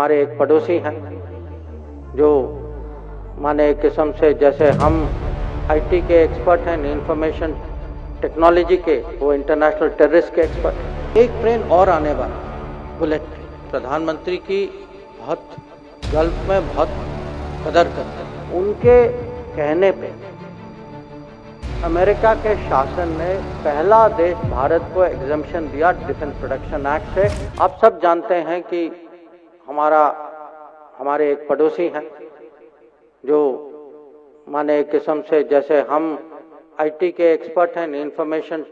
हमारे एक पड़ोसी हैं जो माने एक किस्म से जैसे हम आईटी के एक्सपर्ट हैं, इंफॉर्मेशन टेक्नोलॉजी के, वो इंटरनेशनल टेररिस्ट के एक्सपर्ट हैं। एक ट्रेन और आने वाला, बुलेट ट्रेन। प्रधानमंत्री की बहुत गल्फ में बहुत कदर करते हैं। उनके कहने पे अमेरिका के शासन ने पहला देश भारत को एग्जम्पशन दिया डिफेंस प्रोडक्शन एक्ट से। आप सब जानते हैं कि हमारे एक पड़ोसी हैं जो माने एक किस्म से जैसे हम आईटी के एक्सपर्ट हैं, इंफॉर्मेशन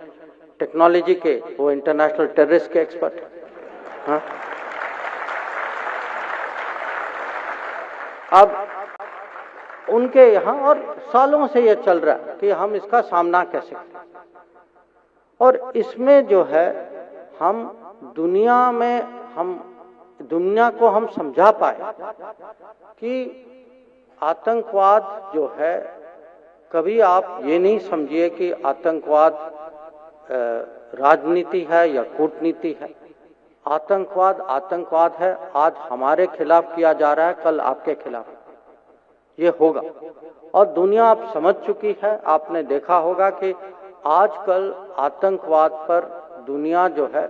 टेक्नोलॉजी के, वो इंटरनेशनल टेररिस्ट के एक्सपर्ट हैं। हाँ? अब उनके यहाँ और सालों से ये चल रहा है कि हम इसका सामना कैसे करें, और इसमें जो है हम दुनिया को हम समझा पाए कि आतंकवाद जो है, कभी आप ये नहीं समझिए कि आतंकवाद राजनीति है या कूटनीति है। आतंकवाद है। आज हमारे खिलाफ किया जा रहा है, कल आपके खिलाफ ये होगा, और दुनिया अब समझ चुकी है। आपने देखा होगा कि आजकल आतंकवाद पर दुनिया जो है,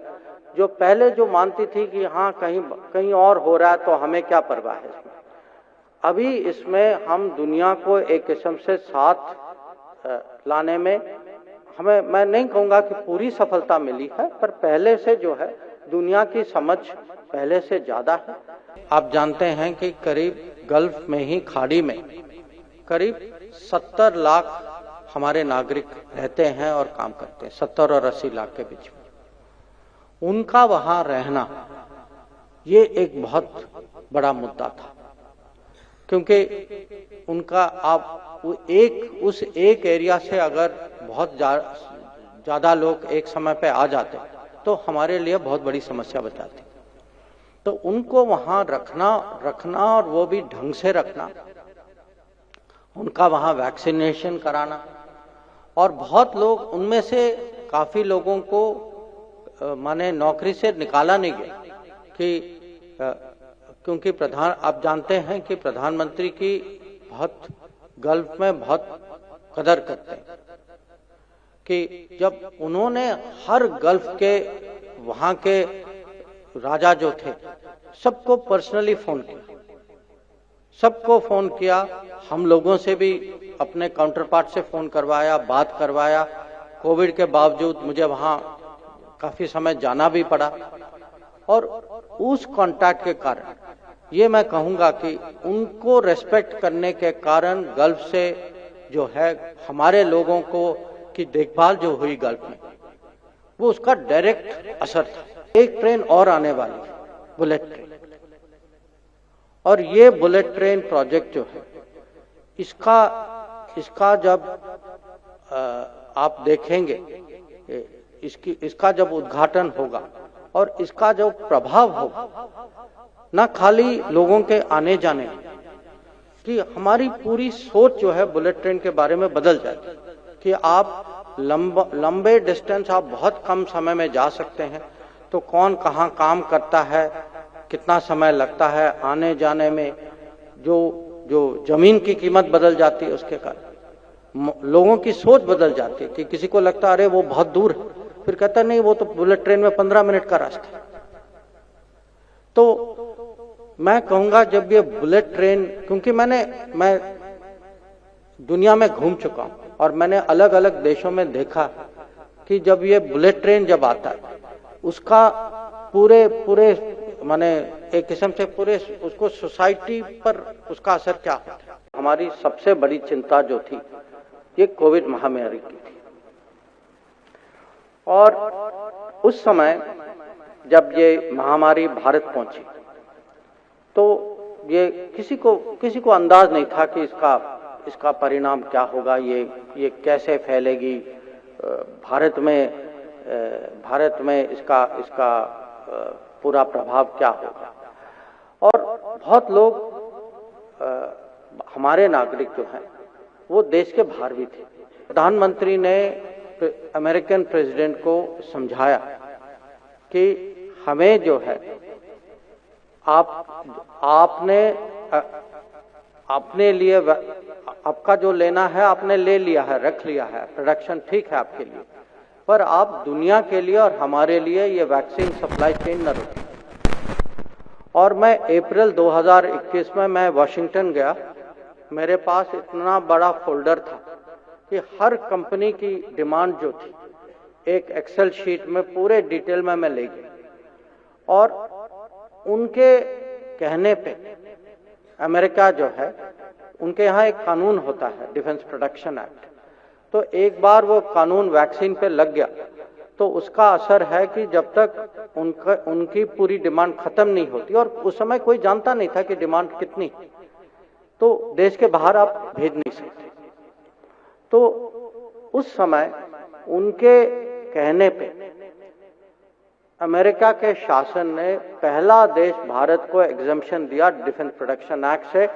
जो पहले जो मानती थी कि हाँ कहीं और हो रहा है तो हमें क्या परवाह है इसमें, अभी इसमें हम दुनिया को एक किस्म से साथ लाने में हमें, मैं नहीं कहूँगा कि पूरी सफलता मिली है, पर पहले से जो है दुनिया की समझ पहले से ज़्यादा है। आप जानते हैं कि करीब गल्फ में ही खाड़ी में करीब 70 लाख हमारे नागरिक रहते हैं और काम करते हैं, 70 और 80 लाख के बीच में। उनका वहाँ रहना ये एक बहुत बड़ा मुद्दा था, क्योंकि उनका आप उस एक एरिया से अगर बहुत ज़्यादा लोग एक समय पे आ जाते तो हमारे लिए बहुत बड़ी समस्या बन जाती। तो उनको वहाँ रखना और वो भी ढंग से रखना, उनका वहाँ वैक्सीनेशन कराना, और बहुत लोग उनमें से काफ़ी लोगों को माने नौकरी से निकाला नहीं गया क्योंकि आप जानते हैं कि प्रधानमंत्री की बहुत गल्फ में बहुत कदर करते हैं कि जब उन्होंने हर गल्फ के वहाँ के राजा जो थे सबको पर्सनली फोन किया, हम लोगों से भी अपने काउंटर पार्ट से फोन करवाया, बात करवाया। कोविड के बावजूद मुझे वहाँ काफी समय जाना भी पड़ा, और उस कांटेक्ट के कारण ये मैं कहूँगा कि उनको रेस्पेक्ट करने के कारण गल्फ से जो है हमारे लोगों को की देखभाल जो हुई गल्फ में, वो उसका डायरेक्ट असर था। एक ट्रेन और आने वाली, बुलेट ट्रेन, और ये बुलेट ट्रेन प्रोजेक्ट जो है, इसका जब आप देखेंगे, इसका जब उद्घाटन होगा और इसका जो प्रभाव होगा, न खाली लोगों के आने जाने कि हमारी पूरी सोच जो है बुलेट ट्रेन के बारे में बदल जाएगी कि आप लंबे डिस्टेंस आप बहुत कम समय में जा सकते हैं। तो कौन कहाँ काम करता है, कितना समय लगता है आने जाने में, जो जमीन की कीमत बदल जाती है, उसके कारण लोगों की सोच बदल जाती है कि किसी को लगता है अरे वो बहुत दूर है, फिर कहता नहीं वो तो बुलेट ट्रेन में 15 मिनट का रास्ता है। तो मैं कहूँगा जब ये बुलेट ट्रेन, क्योंकि मैं दुनिया में घूम चुका हूँ और मैंने अलग अलग देशों में देखा कि जब ये बुलेट ट्रेन जब आता है, उसका पूरे माने एक किस्म से पूरे उसको सोसाइटी पर उसका असर क्या होता है। हमारी सबसे बड़ी चिंता जो थी ये कोविड महामारी की थी, और उस समय जब ये महामारी भारत पहुंची तो ये किसी को अंदाज नहीं था कि इसका परिणाम क्या होगा, ये कैसे फैलेगी भारत में इसका पूरा प्रभाव क्या होगा। और बहुत लोग हमारे नागरिक जो हैं वो देश के बाहर भी थे। प्रधानमंत्री ने अमेरिकन प्रेसिडेंट को समझाया कि हमें जो है आपने अपने लिए आपका जो लेना है आपने ले लिया है, रख लिया है, प्रोडक्शन ठीक है आपके लिए, पर आप दुनिया के लिए और हमारे लिए ये वैक्सीन सप्लाई चेन न रोकें। और मैं अप्रैल 2021 में मैं वाशिंगटन गया, मेरे पास इतना बड़ा फोल्डर था कि हर कंपनी की डिमांड जो थी एक एक्सेल शीट में पूरे डिटेल में मैं ले गया। और उनके कहने पे अमेरिका जो है, उनके यहाँ एक कानून होता है डिफेंस प्रोडक्शन एक्ट, तो एक बार वो कानून वैक्सीन पे लग गया तो उसका असर है कि जब तक उनकी पूरी डिमांड खत्म नहीं होती, और उस समय कोई जानता नहीं था कि डिमांड कितनी, तो देश के बाहर आप भेज नहीं सकते। तो उस समय उनके कहने पे अमेरिका के शासन ने पहला देश भारत को एग्जम्पशन दिया डिफेंस प्रोडक्शन एक्ट से।